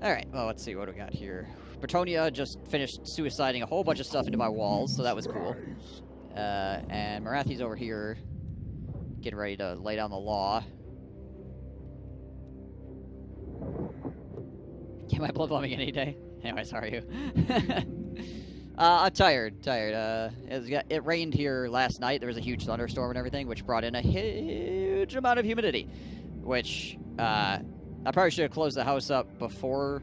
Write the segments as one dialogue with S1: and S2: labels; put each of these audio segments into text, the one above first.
S1: Alright, well, let's see what we got here. Bretonia just finished suiciding a whole bunch of stuff into my walls, so that was cool. And Marathi's over here getting ready to lay down the law. Get my blood plumbing any day. Anyways, how are you? I'm tired. It rained here last night. There was a huge thunderstorm and everything, which brought in a huge amount of humidity. Which, I probably should have closed the house up before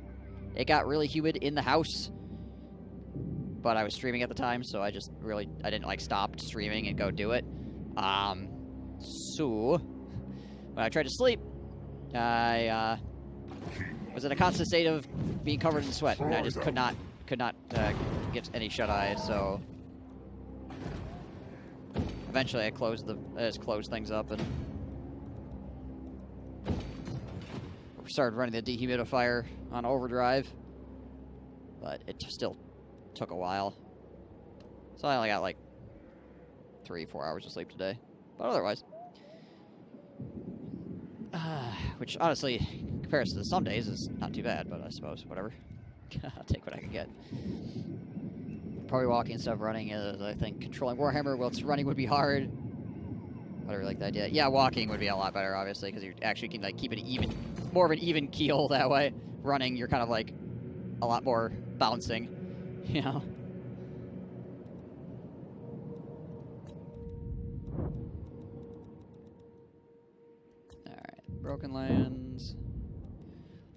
S1: it got really humid in the house. But I was streaming at the time, so I didn't, like, stop streaming and go do it. So, when I tried to sleep, I, was in a constant state of being covered in sweat, and I just could not get any shut-eye, so eventually I just closed things up and started running the dehumidifier on overdrive, but it still took a while. So I only got like 3-4 hours of sleep today, but otherwise, which honestly, in comparison to some days, is not too bad, but I suppose, whatever. I'll take what I can get. Probably walking instead of running is, I think, controlling Warhammer whilst running would be hard. But I really like the idea. Yeah, walking would be a lot better, obviously, because you actually can, like, keep it more of an even keel that way. Running, you're kind of, like, a lot more bouncing, you know? Alright, broken lands.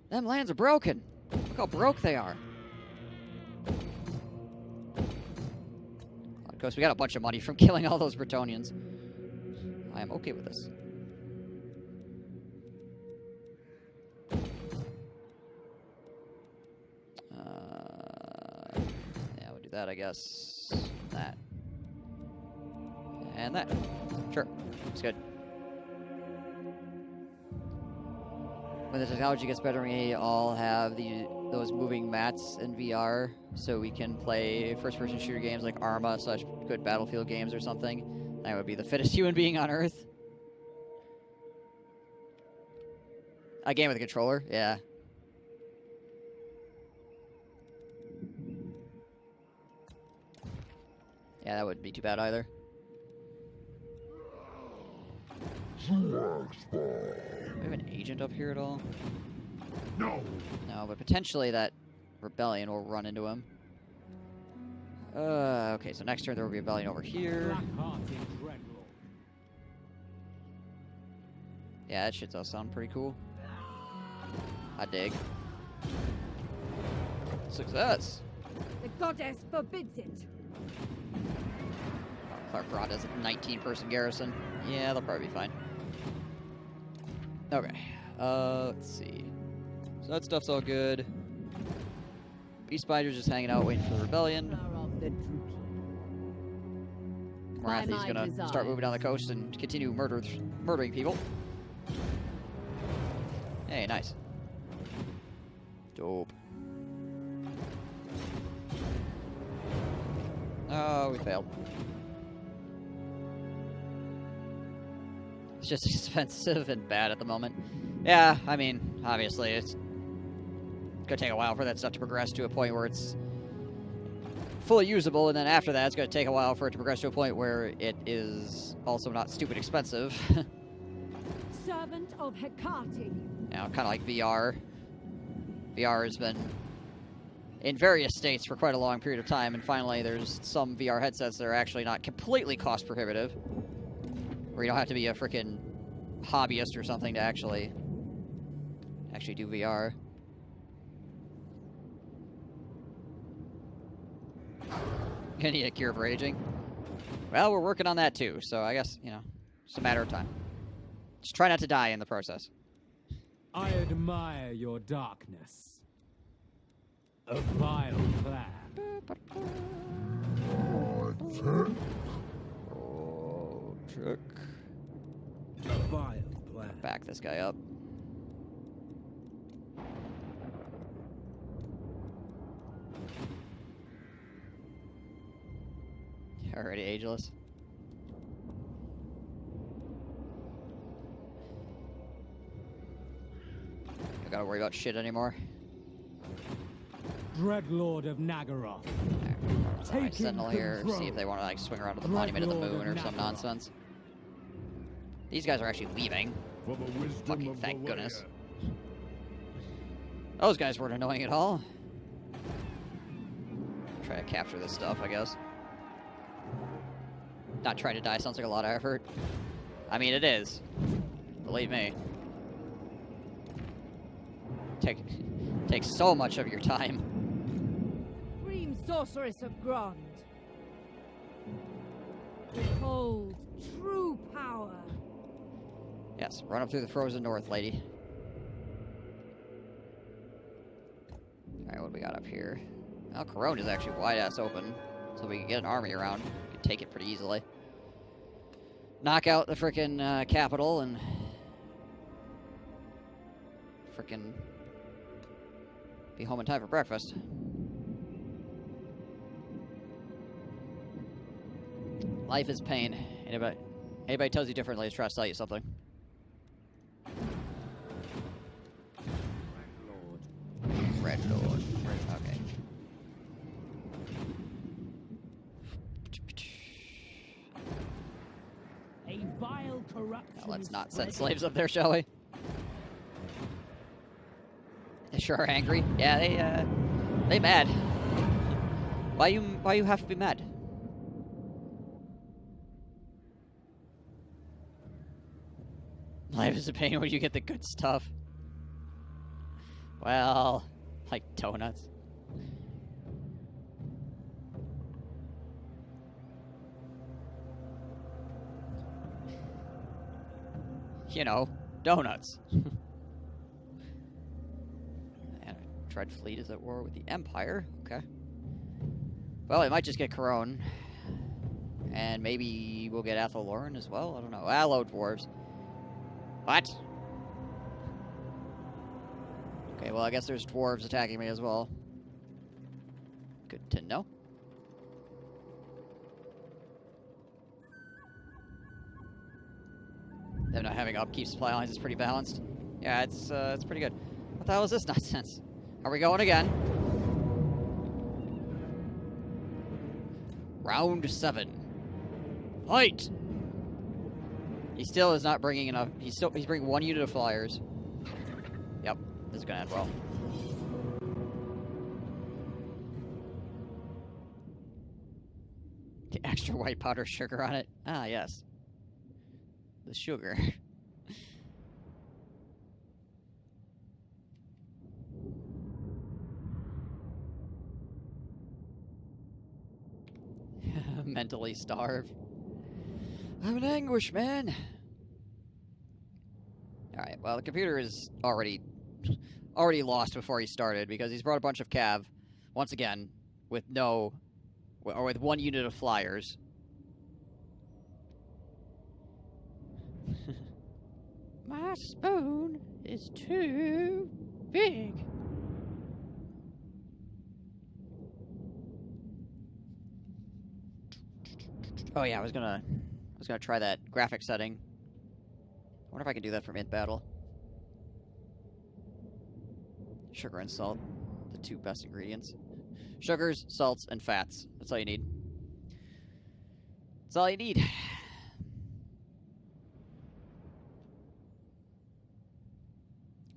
S1: Them lands are broken! Look how broke they are. Of course, we got a bunch of money from killing all those Bretonians. I am okay with this. Yeah, we'll do that, I guess. That. And that. Sure. It's good. When the technology gets better, we all have those moving mats in VR, so we can play first-person shooter games like Arma, such good Battlefield games or something. That would be the fittest human being on Earth. A game with a controller? Yeah. Yeah, that wouldn't be too bad either. Do we have an agent up here at all?
S2: No.
S1: No, but potentially that rebellion will run into him. Okay, so next turn there will be a rebellion over here. Yeah, that shit does sound pretty cool. I dig. Success!
S3: The goddess forbids it.
S1: Clark Rod has a 19-person garrison. Yeah, they'll probably be fine. Okay. Let's see. So that stuff's all good. Beast Spider's just hanging out waiting for the rebellion. Marathi's gonna start moving down the coast and continue murdering people. Hey, nice. Dope. Oh, we failed. It's just expensive and bad at the moment. Yeah, I mean, obviously, it's gonna take a while for that stuff to progress to a point where it's fully usable, and then after that, it's gonna take a while for it to progress to a point where it is also not stupid expensive.
S3: Servant of Hecate.
S1: You know, kind of like VR. VR has been in various states for quite a long period of time, and finally there's some VR headsets that are actually not completely cost prohibitive, where you don't have to be a freaking hobbyist or something to actually do VR. You need a cure for aging? Well, we're working on that too, so I guess, you know, it's a matter of time. Just try not to die in the process.
S4: I admire your darkness. A vile plan.
S1: Oh, trick.
S4: A vile plan.
S1: Back this guy up. Already ageless. Don't gotta worry about shit anymore.
S4: Dreadlord of Nagaroth.
S1: Alright, Sentinel here, see if they want to like swing around to the Monument of the Moon or some nonsense. These guys are actually leaving.
S2: For the wisdom
S1: Fucking
S2: of
S1: thank
S2: the
S1: goodness.
S2: warrior.
S1: Those guys weren't annoying at all. Try to capture this stuff, I guess. Not trying to die sounds like a lot of effort. I mean, it is. Believe me. Takes so much of your time.
S3: Supreme Sorceress of Grond. Behold true power.
S1: Yes, run up through the frozen north, lady. Alright, what do we got up here? Well, Corone is actually wide-ass open, so we can get an army around. We can take it pretty easily. Knock out the frickin' capital and... frickin' be home in time for breakfast. Life is pain. Anybody tells you differently is trying to sell you something. Red Lord. Okay.
S4: A vile corruption.
S1: Now let's not send slaves up there, shall we? They sure are angry. Yeah, they mad. Why you have to be mad? Life is a pain when you get the good stuff. Well, like donuts. You know, donuts. And a Dread Fleet is at war with the Empire. Okay. Well, it might just get Corone. And maybe we'll get Athel-Loren as well. I don't know. Low dwarves. What? Okay, well, I guess there's dwarves attacking me as well. Good to know. Them not having upkeep supply lines is pretty balanced. Yeah, it's pretty good. What the hell is this nonsense? Are we going again? Round 7. Fight! He still is not bringing enough. He's bringing 1 unit of flyers. Yep, this is gonna end well. The extra white powder sugar on it. Ah, yes. The sugar. Mentally starved. I'm in anguish, man. Alright, well, the computer is already lost before he started because he's brought a bunch of cav, once again, with 1 unit of flyers. My spoon is too big. Oh yeah, I was gonna try that graphic setting. I wonder if I can do that for mid-battle. Sugar and salt, the 2 best ingredients. Sugars, salts, and fats. That's all you need. That's all you need.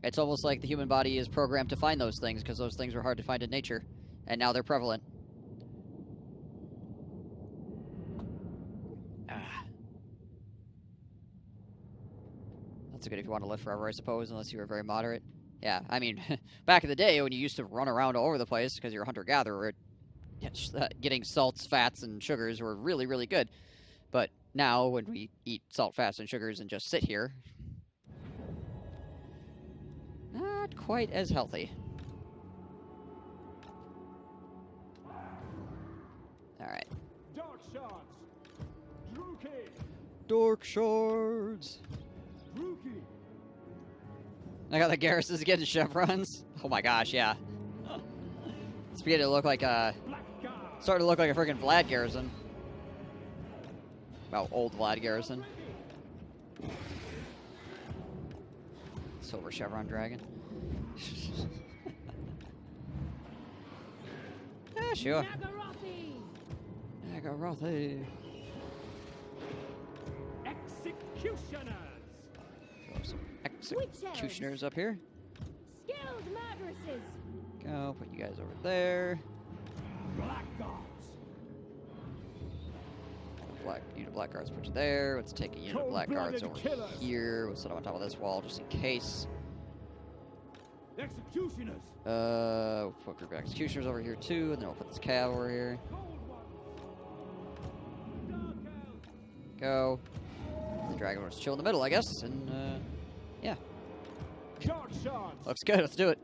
S1: It's almost like the human body is programmed to find those things because those things were hard to find in nature, and now they're prevalent. That's good if you want to live forever, I suppose, unless you were very moderate. Yeah, I mean, back in the day when you used to run around all over the place because you're a hunter-gatherer, getting salts, fats, and sugars were really, really good. But now, when we eat salt, fats, and sugars and just sit here, not quite as healthy. Alright.
S2: Dark shards. Druki.
S1: Dork shards.
S2: Druki.
S1: I got the garrisons getting chevrons. Oh my gosh, yeah. It's beginning to look like starting to look like a freaking Vlad garrison. Well, old Vlad garrison. Silver chevron dragon. Yeah, sure.
S3: Nagarothi!
S1: Nagarothi.
S2: Executioners!
S1: Throw some
S3: Witch
S1: executioners up here.
S3: Skilled murderesses!
S1: Go, put you guys over there.
S2: Blackguards!
S1: Unit of blackguards put you there. Let's take a unit of blackguards over
S2: Killers.
S1: here. We'll set them on top of this wall just in case.
S2: Executioners!
S1: Put a group of executioners over here too, and then we'll put this cav over here. Go. The dragon will just chill in the middle, I guess, and yeah.
S2: Charge shots!
S1: Looks good, let's do it.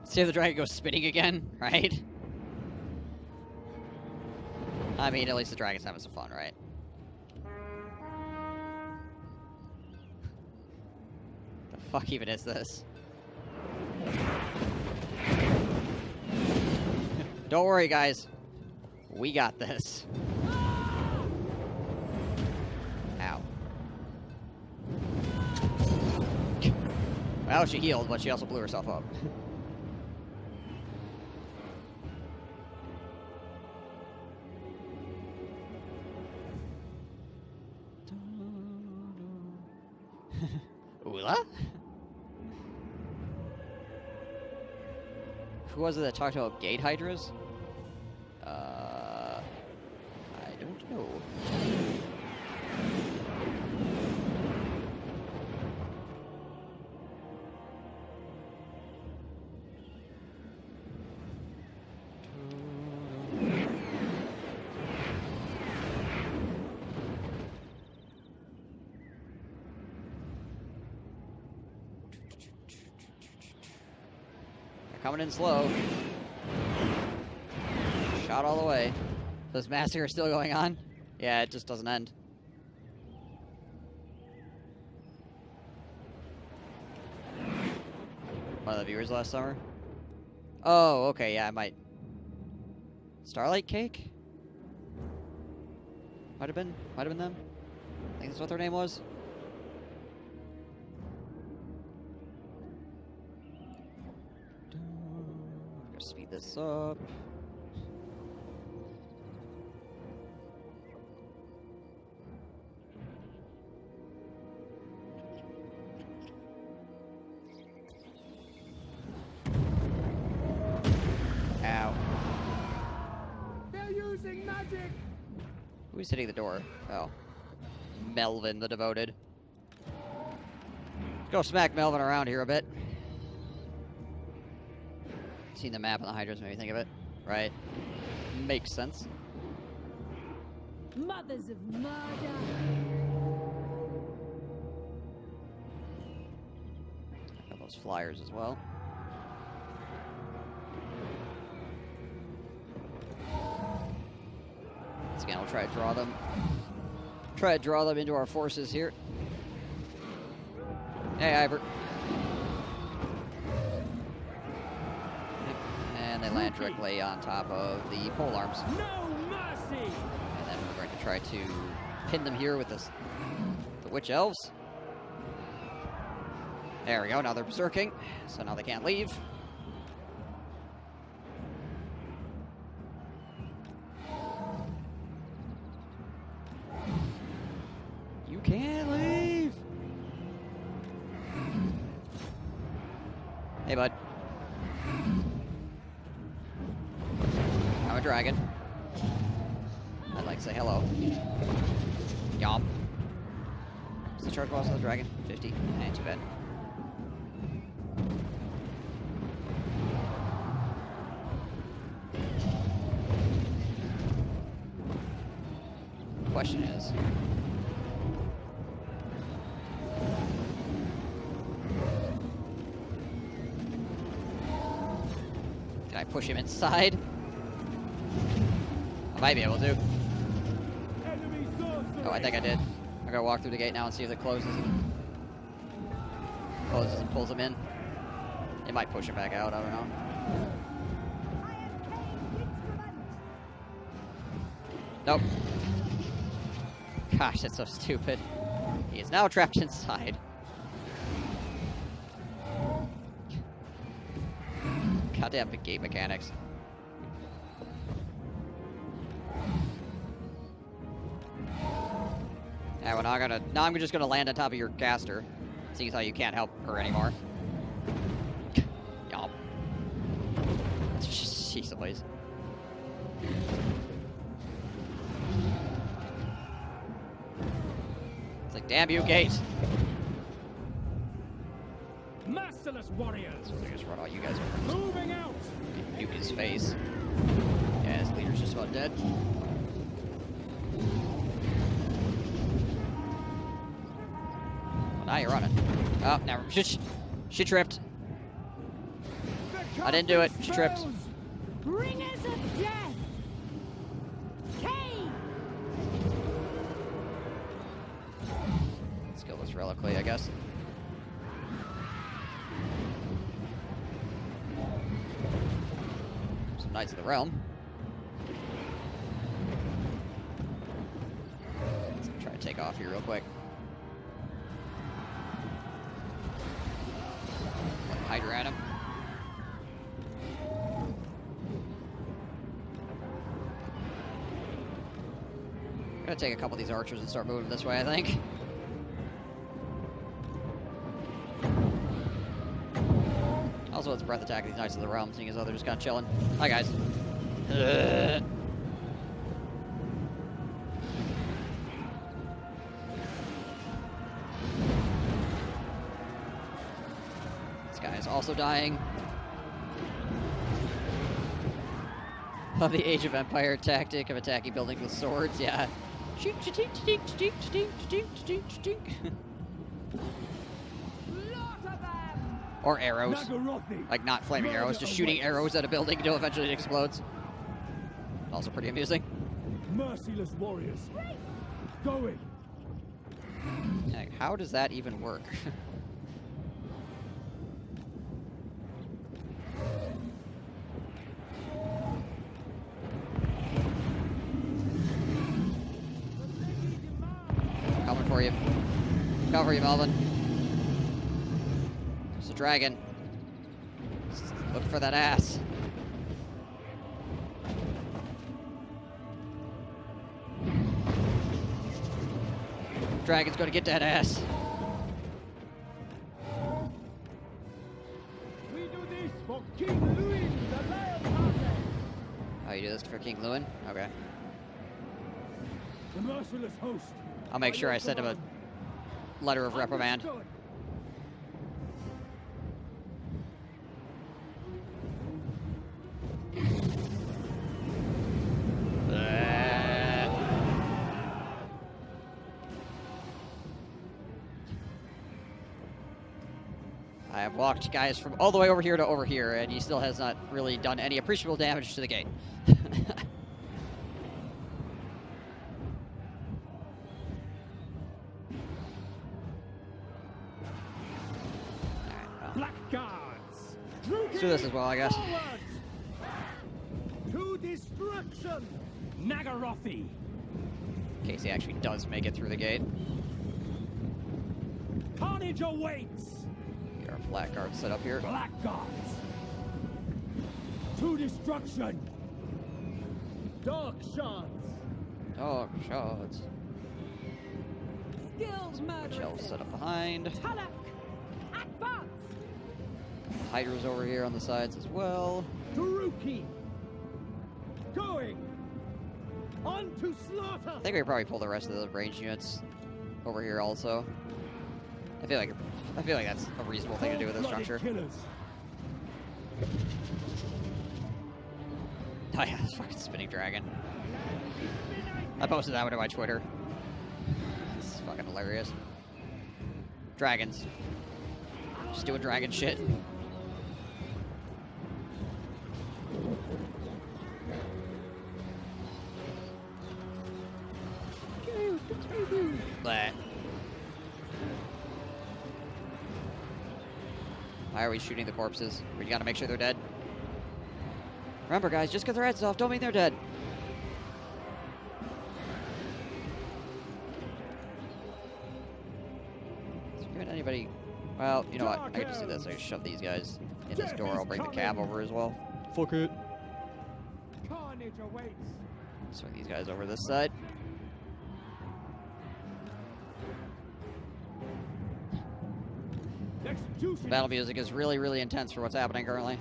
S1: See if the dragon goes spinning again, right? I mean, at least the dragon's having some fun, right? The fuck even is this? Don't worry, guys. We got this. Ow. Well, she healed, but she also blew herself up. Ula? Who was it that talked about gate hydras? I don't know. Coming in slow. Shot all the way. This massacre is still going on? Yeah, it just doesn't end. One of the viewers last summer? Oh, okay, yeah, I might. Starlight Cake? Might have been them. I think that's what their name was. Speed this up. Ow.
S2: They're using magic!
S1: Who's hitting the door? Oh. Melvin the Devoted. Let's go smack Melvin around here a bit. Seen the map and the hydras made me think of it. Right? Makes sense.
S3: Mothers of murder!
S1: Got those flyers as well. Once again, we'll try to draw them. Try to draw them into our forces here. Hey, Ivor. And they land directly on top of the pole arms.
S4: No mercy!
S1: And then we're going to try to pin them here with the witch elves. There we go, now they're berserking, so now they can't leave. You can't leave! Hey, bud. I'm a dragon. I'd like to say hello. Yomp. What's the charge boss of the dragon? 50. Ain't too bad. Question is, can I push him inside? I might be able to.
S2: Enemy sorcery!
S1: Oh, I think I did. I gotta walk through the gate now and see if it closes and pulls him in. It might push him back out, I don't know. Nope. Gosh, that's so stupid. He is now trapped inside. goddamn gate mechanics. Yeah, well, now I'm just gonna land on top of your caster, seeing as how you can't help her anymore. Yup. Jeez Louise. It's like, damn you, gate.
S4: Merciless warriors.
S1: So I just run all you guys over.
S4: Moving out.
S1: Nuke his face. Yeah, his leader's just about dead. Well, now you're running. Oh, never. She tripped. I didn't do it. She tripped.
S3: Bringers of death. Cave.
S1: Let's kill this reliquary, I guess. Some Knights of the Realm. Let's try to take off here real quick. Hydra at him. I'm gonna take a couple of these archers and start moving this way, I think. Also, let's breath attack these Knights of the Realm, seeing as though they're just kind of chilling. Hi, guys. This guy is also dying. Of the Age of Empire tactic of attacking buildings with swords, yeah. Or arrows. Like, not flaming arrows, just shooting arrows at a building until eventually it explodes. Also pretty amusing.
S2: Merciless warriors. Going.
S1: Like, how does that even work? Coming for you. Coming for you, Melvin. There's a dragon. Look for that ass. Dragon's gonna get that ass.
S2: We do this for King Louis, the Lion Party.
S1: Oh, you do this for King Lewin? Okay.
S2: The merciless host.
S1: I'll make sure I send him a letter of reprimand.
S2: Understood.
S1: I have walked guys from all the way over here to over here, and he still has not really done any appreciable damage to the gate.
S2: Blackguards.
S1: Let's do this as well, I guess.
S2: Forward. To destruction.
S4: Nagarothi.
S1: In case he actually does make it through the gate.
S4: Carnage awaits.
S1: Get our flat guard set up here.
S4: Blackguards.
S2: To destruction. Dark shards.
S1: Oh, shots.
S3: Skilled murderers.
S1: Shell set up behind.
S3: Talak. Advance.
S1: Hydra's over here on the sides as well.
S2: Taruki. Going. On to slaughter.
S1: I think we could probably pull the rest of the ranged units over here also. I feel like that's a reasonable thing to do with this
S2: Cold-blooded
S1: juncture.
S2: killers.
S1: Oh yeah, this fucking spinning dragon. I posted that one to my Twitter. It's fucking hilarious. Dragons. Just doing dragon shit. Bleh. Why are we shooting the corpses? We gotta make sure they're dead. Remember, guys, just because their heads off, don't mean they're dead. Is there anybody? Well, you know what? I can just do this. I can shove these guys In this door, I'll bring the cab over as well. Fuck it.
S2: Carnage awaits.
S1: Swing these guys over this side.
S2: Execution.
S1: Battle music is really, really intense for what's happening currently.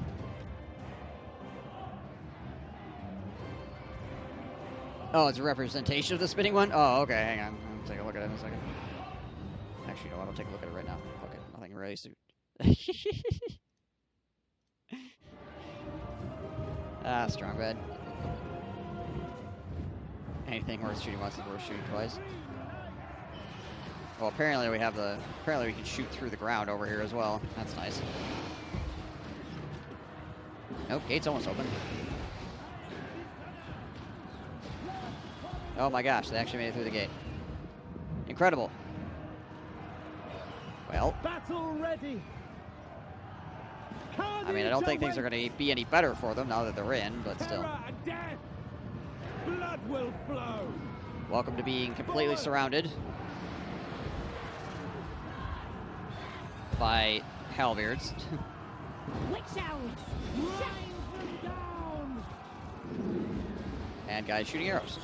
S1: Oh, it's a representation of the spinning one? Oh, okay, hang on. I'll take a look at it in a second. Actually, you know what? I'll take a look at it right now. Fuck it. Nothing really strong bed. Anything worth shooting once is worth shooting twice. Well, apparently we have the... Apparently we can shoot through the ground over here as well. That's nice. Nope, gate's almost open. Oh my gosh, they actually made it through the gate. Incredible. Well,
S2: Battle ready.
S1: I mean, I don't think things are going to be any better for them now that they're in, but still.
S2: Terror and death. Blood will flow.
S1: Welcome to being completely surrounded by halberds.
S3: Witch owls!
S2: Grind them down.
S1: And guys shooting arrows.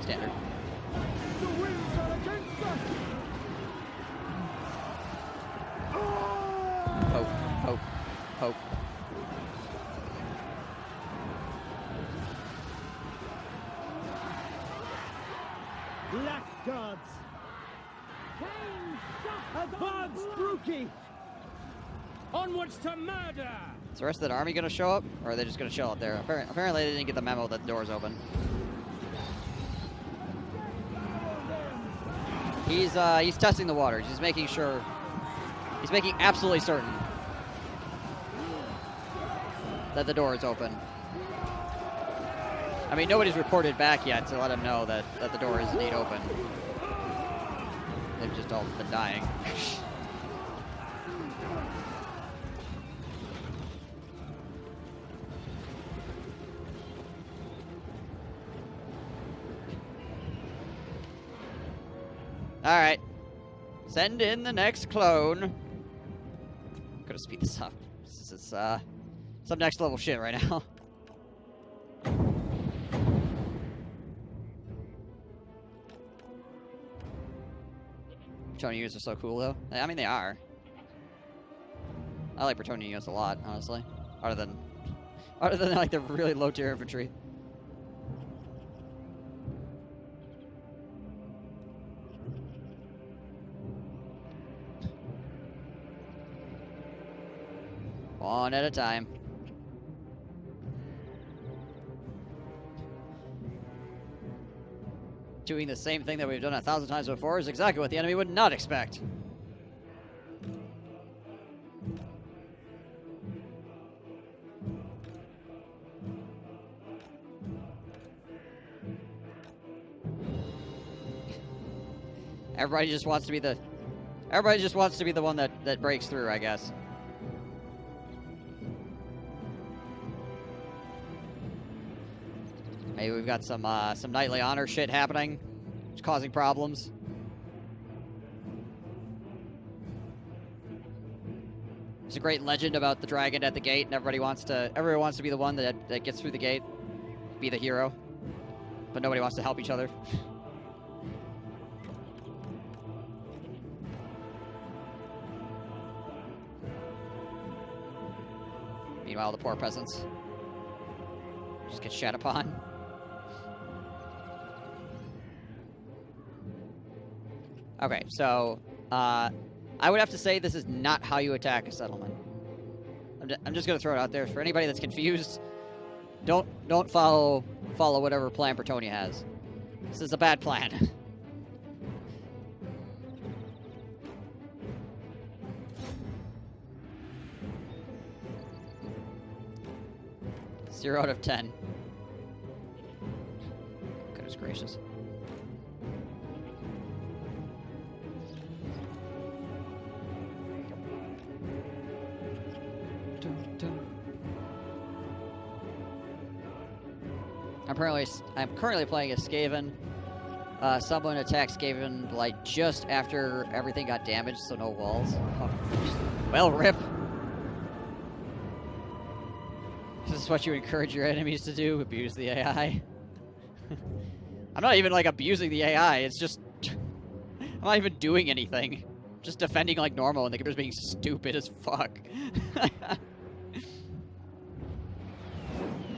S1: Standard.
S2: The winds are against us.
S1: Poke, poke, poke.
S2: Black gods. Advance, Brookie.
S4: Onwards to murder!
S1: Is the rest of the army going to show up? Or are they just going to chill up there? Apparently they didn't get the memo that the door's open. He's testing the waters. He's making sure... He's making absolutely certain that the door is open. I mean, nobody's reported back yet to let him know that the door is indeed open. They've just all been dying. Alright. Send in the next clone. Gotta speed this up. This is some next level shit right now. Plutonium units are so cool, though. I mean, they are. I like plutonium units a lot, honestly. Other than like the really low tier infantry. One at a time. Doing the same thing that we've done 1,000 times before is exactly what the enemy would not expect. Everybody just wants to be the one that breaks through, I guess. Maybe we've got some knightly honor shit happening, which is causing problems. There's a great legend about the dragon at the gate, and everyone wants to be the one that gets through the gate, be the hero, but nobody wants to help each other. Meanwhile, the poor peasants just get shat upon. Okay, so I would have to say this is not how you attack a settlement. I'm just gonna throw it out there for anybody that's confused. Don't follow whatever plan Bretonia has. This is a bad plan. 0 out of 10. Goodness gracious. I'm currently playing as Skaven. Someone attacked Skaven like just after everything got damaged, so no walls. Oh, well, rip. This is what you encourage your enemies to do, abuse the AI. I'm not even, like, abusing the AI, it's just... I'm not even doing anything. Just defending like normal, and the computer's being stupid as fuck.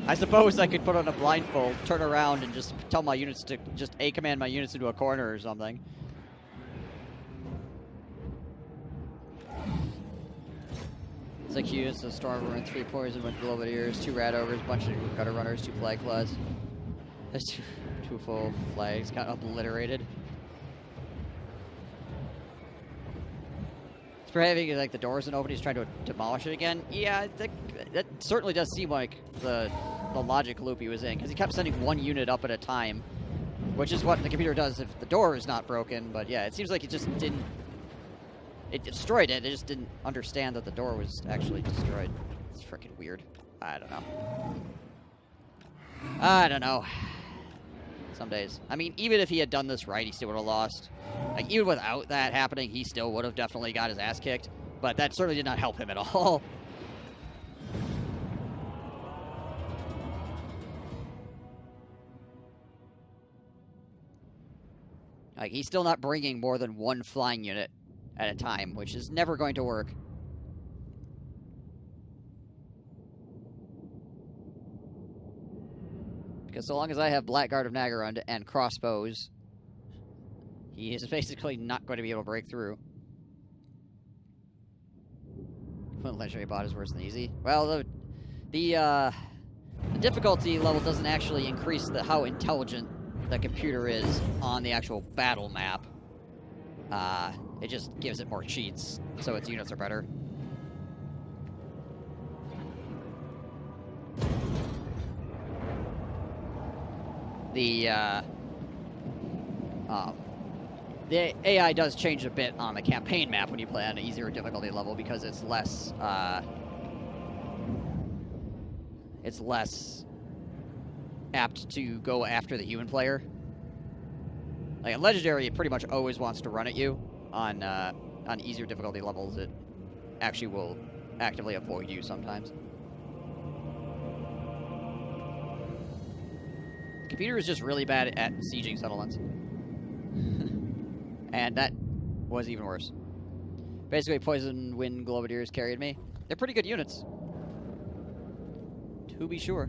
S1: I suppose I could put on a blindfold, turn around, and just tell my units to just A-command my units into a corner or something. It's like units of Stormvermin, 3 poison, 1 Globadiers, 2 Rat Ogres, bunch of Gutter Runners, 2 Flag Claws. There's two full flags, got obliterated. For having like the doors and open, he's trying to demolish it again. Yeah, that certainly does seem like the logic loop he was in, because he kept sending 1 unit up at a time, which is what the computer does if the door is not broken. But yeah, it seems like it just didn't. It destroyed it. It just didn't understand that the door was actually destroyed. It's freaking weird. I don't know. I don't know. Some days. I mean, even if he had done this right, he still would have lost. Like, even without that happening, he still would have definitely got his ass kicked. But that certainly did not help him at all. Like, he's still not bringing more than 1 flying unit at a time, which is never going to work. Because so long as I have Blackguard of Nagarund and crossbows, he is basically not going to be able to break through. Well, legendary bot is worse than easy. Well, the difficulty level doesn't actually increase how intelligent the computer is on the actual battle map. It just gives it more cheats, so its units are better. The AI does change a bit on the campaign map when you play on an easier difficulty level, because it's less apt to go after the human player. Like, in Legendary, it pretty much always wants to run at you. On easier difficulty levels, it actually will actively avoid you sometimes. The computer is just really bad at sieging settlements. And that was even worse. Basically, Poison Wind Globadiers carried me. They're pretty good units, to be sure.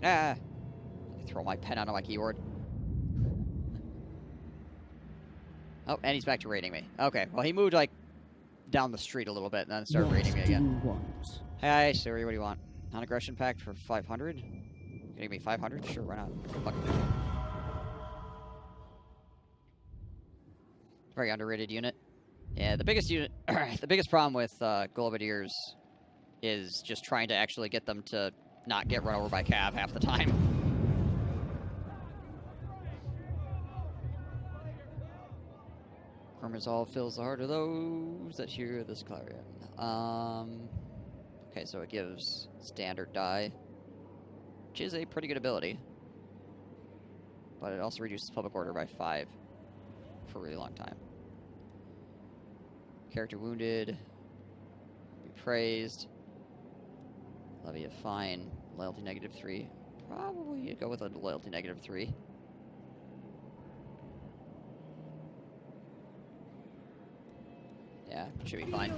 S1: Ah! Throw my pen out of my keyboard. Oh, and he's back to raiding me. Okay, well, he moved, like, down the street a little bit and then started raiding me again. Hey, Siri, what do you want? Non-aggression pact for 500? Give me 500? Sure, why not? Fuck. Very underrated unit. Yeah, the biggest unit, the biggest problem with Globadiers is just trying to actually get them to not get run over by Cav half the time. Firm resolve fills the heart of those that hear this clarion. Okay, so it gives standard die, which is a pretty good ability, but it also reduces public order by 5 for a really long time. Character wounded, be praised, levy of fine, loyalty -3. Probably go with a loyalty -3. Yeah, should be fine.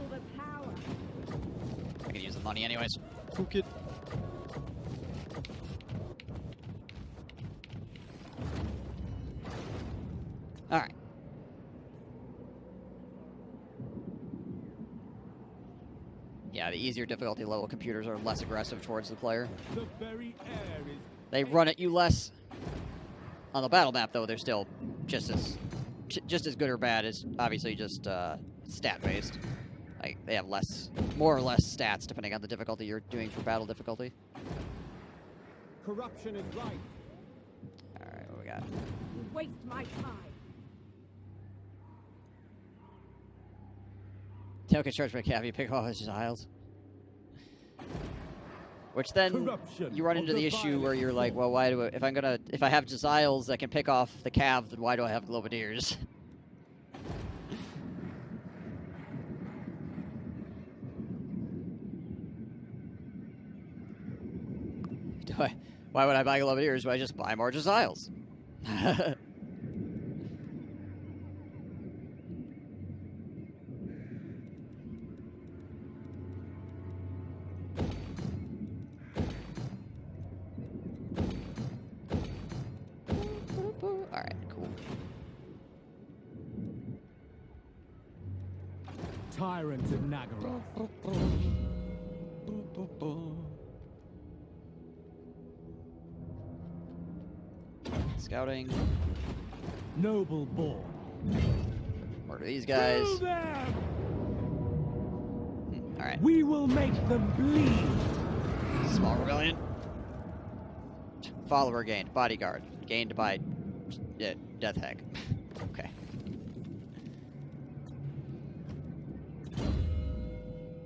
S1: I can use the money anyways. Cook it. Alright. Yeah, the easier difficulty level computers are less aggressive towards the player.
S2: The very air is...
S1: They run at you less. On the battle map, though, they're still just as good or bad as obviously just stat-based. Like, they have more or less stats depending on the difficulty you're doing for battle difficulty.
S2: Corruption is right.
S1: Alright, what we got?
S3: You waste my time.
S1: Tail gets charged by Cav, pick off his aisles. Which then
S2: Corruption
S1: you run into the issue where you're like, well, why do I, if I have Jesiles that can pick off the Cav, then why do I have Globadiers? Why would I buy Globadiers? Why just buy more Jesiles? Alright, cool.
S4: Tyrant of Nagaroth.
S1: Scouting.
S4: Noble born.
S1: Murder these guys.
S4: Kill them!
S1: Alright.
S4: We will make them bleed.
S1: Small rebellion. Follower gained. Bodyguard. Gained by Death Hag. Okay.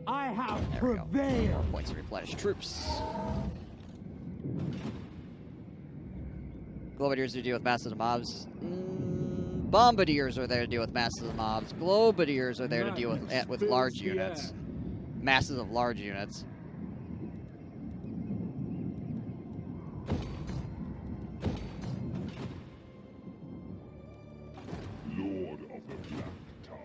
S4: I have
S1: There we go.
S4: prevailed.
S1: Points to replenish troops. Globadiers to deal with masses of mobs. Bombardiers are there to deal with masses of mobs. Globadiers are there to deal with large units. Masses of large units.
S2: Lord of the Black Tower.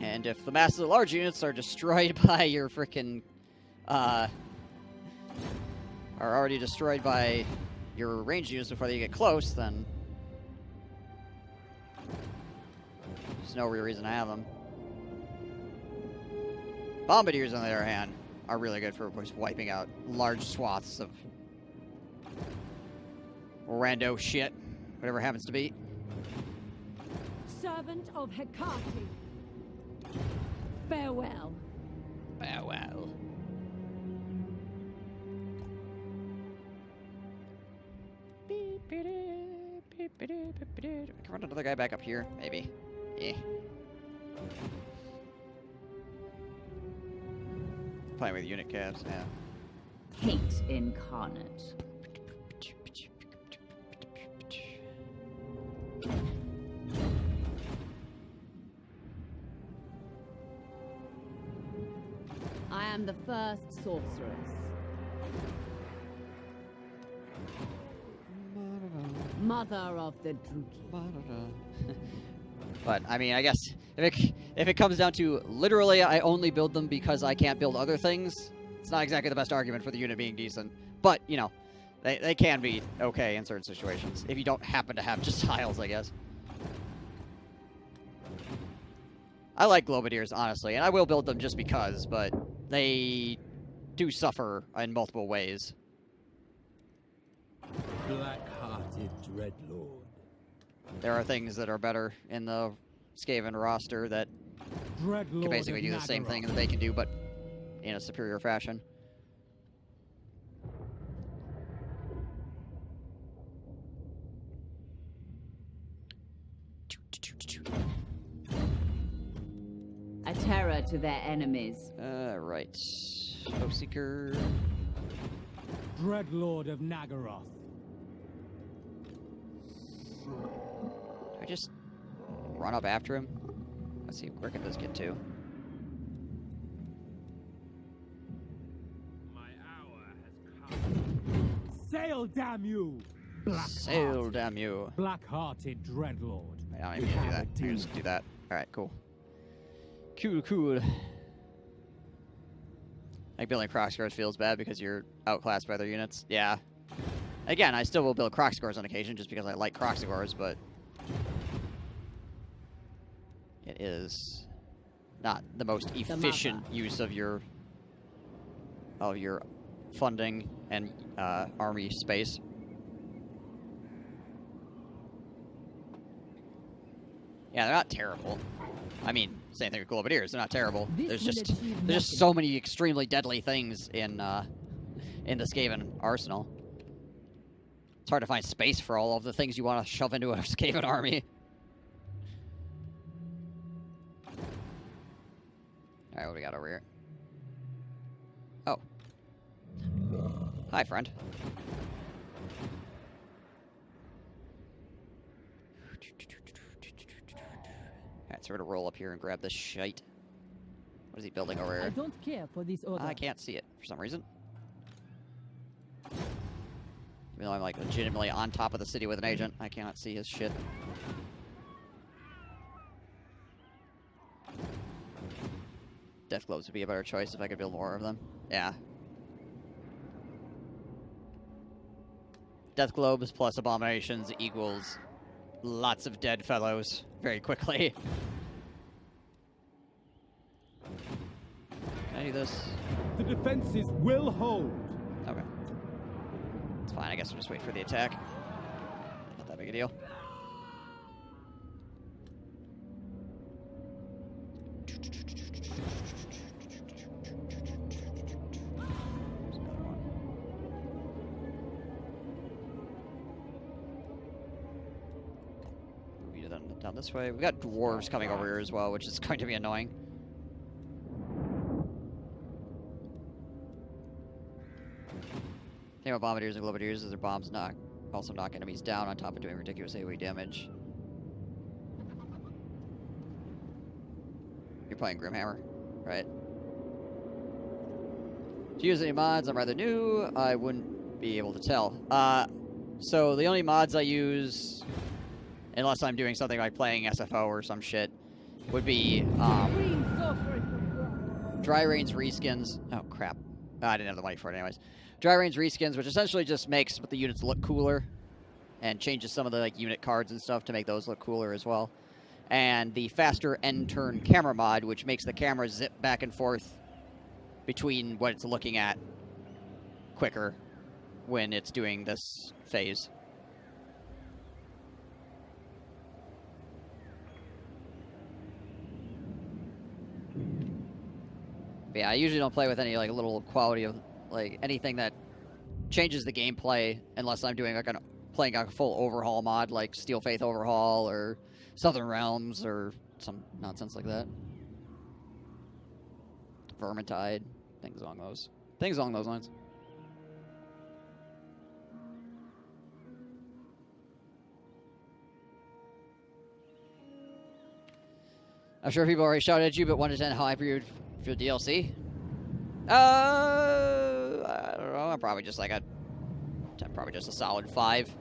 S1: And if the masses of large units are destroyed by your frickin' are already destroyed by your ranged units before they get close, then there's no real reason to have them. Bombardiers, on the other hand, are really good for just wiping out large swaths of rando shit, whatever it happens to be.
S3: Servant of Hecate. Farewell.
S1: Wow. Can I run another guy back up here? Maybe. Yeah. Playing with unit caps, yeah.
S5: Hate incarnate. I am the first sorceress. Mother of the Druki.
S1: But I mean, I guess if it comes down to literally, I only build them because I can't build other things. It's not exactly the best argument for the unit being decent, but you know, they can be okay in certain situations if you don't happen to have just tiles, I guess. I like Globadiers, honestly, and I will build them just because, but they do suffer in multiple ways.
S4: Black-hearted Dreadlord.
S1: There are things that are better in the Skaven roster that
S4: Dreadlord
S1: can basically do the same thing that they can do, but in a superior fashion.
S5: A terror to their enemies.
S1: Right. Hope Seeker.
S4: Dreadlord of Nagaroth.
S1: I just run up after him. Let's see, where can this get to?
S4: My hour has come. Sail, damn you!
S1: Sail, damn you.
S4: Black-hearted Dreadlord.
S1: I don't even need to do that. I can just do that. Alright, cool. Cool. Like building Crocscores feels bad because you're outclassed by other units. Yeah. Again, I still will build Crocscores on occasion just because I like Crocscores, but it is not the most efficient use of your funding and army space. Yeah, they're not terrible. I mean, same thing with Globadiers. They're not terrible. There's just so many extremely deadly things in the Skaven arsenal. It's hard to find space for all of the things you want to shove into a Skaven army. Alright, what do we got over here? Oh. Hi, friend. Alright, so we're gonna roll up here and grab this shite. What is he building over
S6: I
S1: here?
S6: don't care for this order.
S1: I can't see it for some reason. Even though I'm like legitimately on top of the city with an agent, I cannot see his shit. Death globes would be a better choice if I could build more of them. Yeah. Death globes plus abominations equals lots of dead fellows very quickly. Can I do this?
S2: The defenses will hold.
S1: Okay. It's fine, I guess we'll just wait for the attack. Not that big a deal. There's another one. Move you down this way. We got dwarves coming over here as well, which is going to be annoying. Thing about bombardiers and globadiers is their bombs also knock enemies down on top of doing ridiculous AoE damage. You're playing Grimhammer, right? Do you use any mods? I'm rather new. I wouldn't be able to tell. So the only mods I use, unless I'm doing something like playing SFO or some shit, would be dry range reskins. Oh crap! I didn't have the money for it anyways. Dry range reskins, which essentially just makes the units look cooler, and changes some of the like unit cards and stuff to make those look cooler as well. And the faster end turn camera mod, which makes the camera zip back and forth between what it's looking at quicker when it's doing this phase. But yeah, I usually don't play with any like little quality of like anything that changes the gameplay unless I'm doing like playing a full overhaul mod like Steel Faith Overhaul or Southern Realms or some nonsense like that. Vermintide, things along those lines. I'm sure people already shouted at you, but 1 to 10, how hyper you would feel DLC? I don't know. I'm probably just like probably just a solid 5,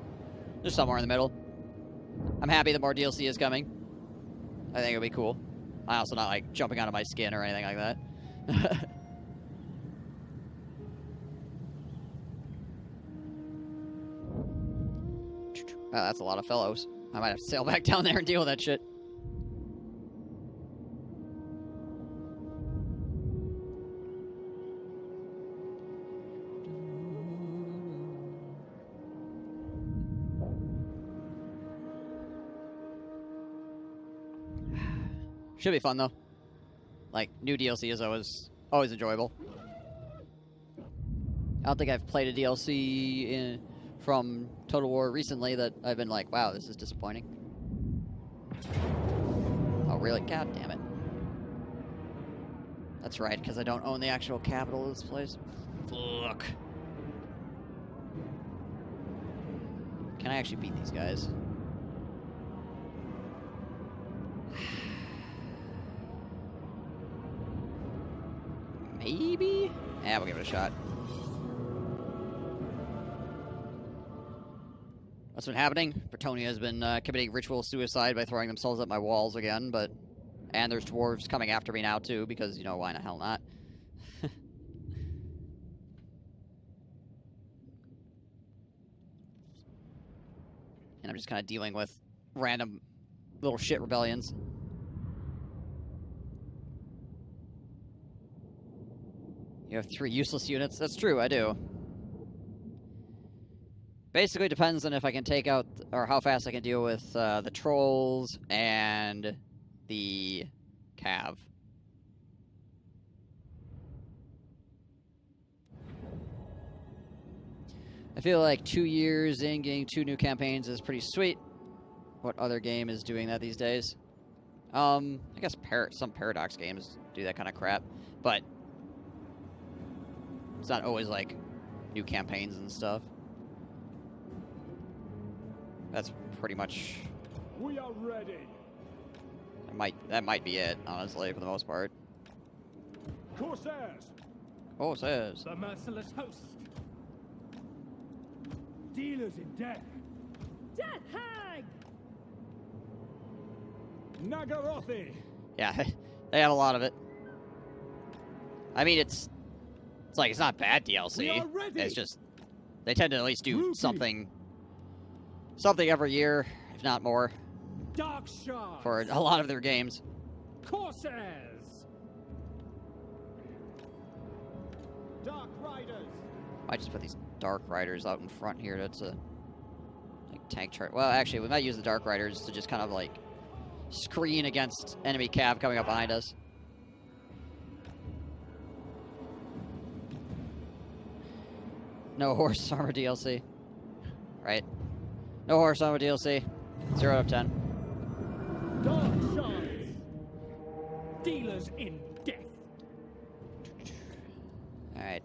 S1: just somewhere in the middle. I'm happy that more DLC is coming. I think it'll be cool. I'm also not like jumping out of my skin or anything like that. Oh, that's a lot of fellows. I might have to sail back down there and deal with that shit. Should be fun though. Like new DLC is always enjoyable. I don't think I've played a DLC from Total War recently that I've been like, wow, this is disappointing. Oh really? God damn it. That's right, because I don't own the actual capital of this place. Fuck. Can I actually beat these guys? Maybe? Yeah, we'll give it a shot. What's been happening? Bretonia has been committing ritual suicide by throwing themselves at my walls again, but... And there's dwarves coming after me now, too, because, you know, why the hell not? And I'm just kind of dealing with random little shit rebellions. You have 3 useless units? That's true, I do. Basically depends on if I can take out, or how fast I can deal with the trolls and the cav. I feel like 2 years in, getting 2 new campaigns is pretty sweet. What other game is doing that these days? I guess some Paradox games do that kind of crap, but it's not always like new campaigns and stuff. That's pretty much.
S2: We are ready.
S1: That might be it, honestly, for the most part.
S2: Corsairs.
S1: Corsairs.
S4: The merciless host.
S2: Dealers in death.
S3: Death hag!
S2: Nagarothi.
S1: Yeah, they have a lot of it. I mean, it's like it's not bad
S2: We
S1: DLC.
S2: are ready.
S1: It's just they tend to at least do
S2: Ruby.
S1: something every year, if not more,
S2: Dark shards.
S1: for a lot of their games.
S2: Corsairs. Dark riders.
S1: Might just put these Dark Riders out in front here. That's a like tank chart. Well, actually, we might use the Dark Riders to just kind of like screen against enemy cav coming up behind us. No horse armor DLC. Right? No horse armor DLC. 0 out of 10.
S2: Dark shards. Dealers in death.
S1: Alright.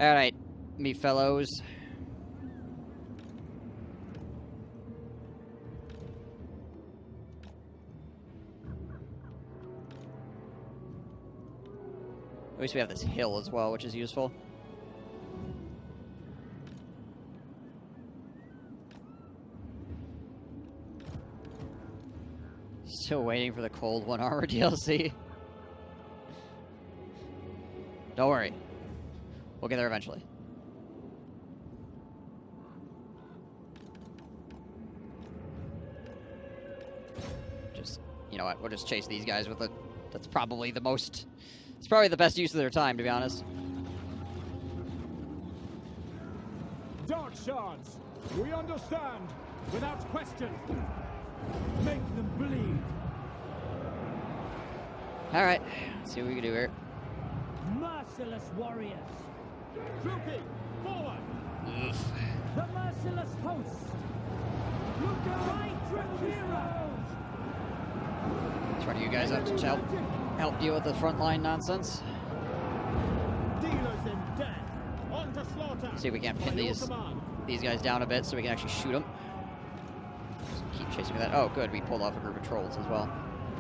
S1: Alright, me fellows. At least we have this hill as well, which is useful. Still waiting for the Cold One Armor DLC. Don't worry. We'll get there eventually. Just, you know what, we'll just chase these guys with it. That's probably the most... It's probably the best use of their time, to be honest.
S2: Dark shards. We understand. Without question. Make them bleed.
S1: Alright, let's see what we can do here.
S3: Merciless warriors.
S2: Drupi, forward.
S3: The merciless host. Look out! Heroes!
S1: Which one of you guys have to help deal with the frontline nonsense?
S2: Dealers in death. On to slaughter.
S1: See if we can't pin
S2: By your
S1: these
S2: command.
S1: guys down a bit so we can actually shoot them. Just keep chasing with that. Oh, good, we pulled off a group of trolls as well.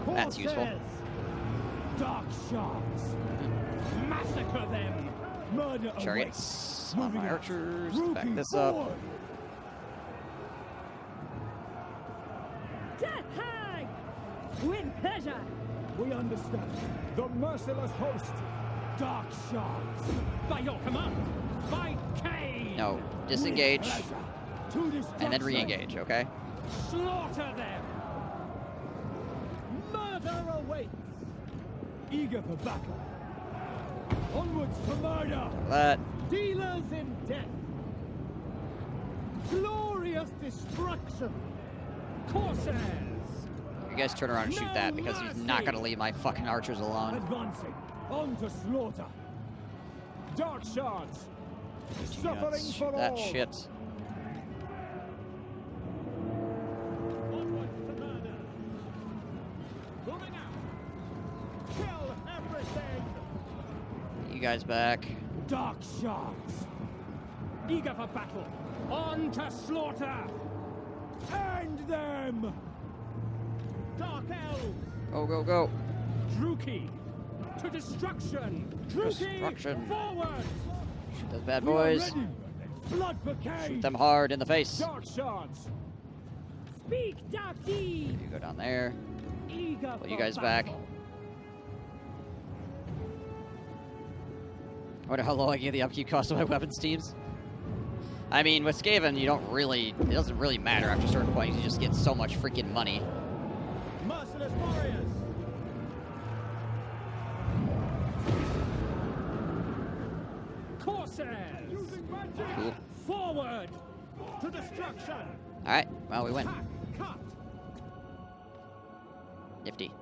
S1: That's useful.
S2: Corsairs. Dark shards. Massacre them. Murder
S1: Chariots
S2: awaits.
S1: on my
S2: Moving out.
S1: archers.
S2: Ruby
S1: Back this
S2: forward.
S1: up.
S3: Death hag! With pleasure!
S2: We understand. The merciless host. Dark shards. By your command. By Cain.
S1: No, disengage
S2: With pleasure. To
S1: and then
S2: destruction.
S1: re-engage, okay?
S2: Slaughter them. Murder awaits. Eager for battle. Onwards to murder.
S1: That.
S2: Dealers in death. Glorious destruction. Corsairs.
S1: You guys turn around and shoot that because he's not gonna leave my fucking archers alone.
S2: Advancing. On to slaughter. Dark shards. Suffering
S1: Shoot
S2: for
S1: that
S2: all.
S1: shit.
S2: Onwards to murder. Moving out. Kill everything.
S1: You guys back.
S2: Dark shards. Eager for battle. On to slaughter. End them. Dark elves.
S1: Go, go, go.
S2: Druki. To destruction. Druki.
S1: Destruction.
S2: Forward.
S1: Shoot those bad
S2: We are
S1: boys.
S2: ready. Blood for Cain.
S1: Shoot them hard in the face.
S2: Dark shards.
S3: Speak dark deeds!
S1: You go down there.
S3: Eager
S1: Pull you
S3: for
S1: guys back.
S3: battle.
S1: I wonder how low I can get the upkeep cost of my weapons teams. I mean, with Skaven, you don't really... It doesn't really matter after a certain point. You just get so much freaking money.
S2: Merciless warriors. Corsairs. Using magic.
S1: Cool.
S2: Forward. To destruction.
S1: Alright, well, we win.
S2: Hack. Cut.
S1: Nifty.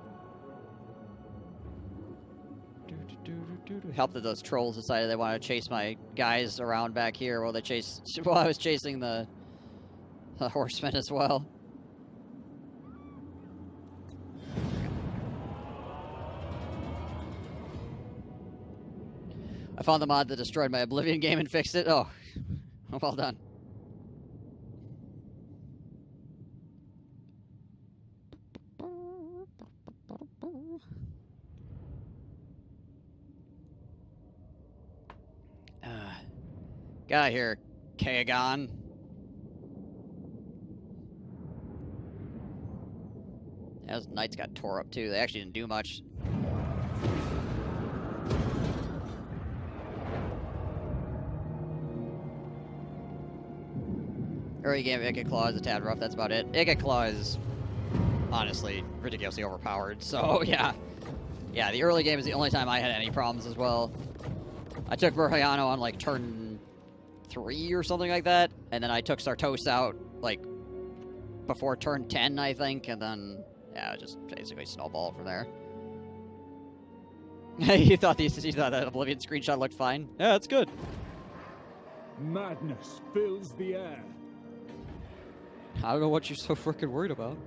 S1: Helped that those trolls decided they wanted to chase my guys around back here while while I was chasing the horsemen as well. I found the mod that destroyed my Oblivion game and fixed it. Oh, well done. Get out of here, Kagan. Yeah, those knights got tore up too. They actually didn't do much. Early game, Icket Claw is a tad rough. That's about it. Icket Claw is honestly ridiculously overpowered. So yeah, yeah. The early game is the only time I had any problems as well. I took Murhiano on like turn 3 or something like that, and then I took Sartos out like before turn 10, I think, and then yeah, just basically snowballed from there. you thought that Oblivion screenshot looked fine? Yeah, it's good.
S2: Madness fills the air.
S1: I don't know what you're so freaking worried about.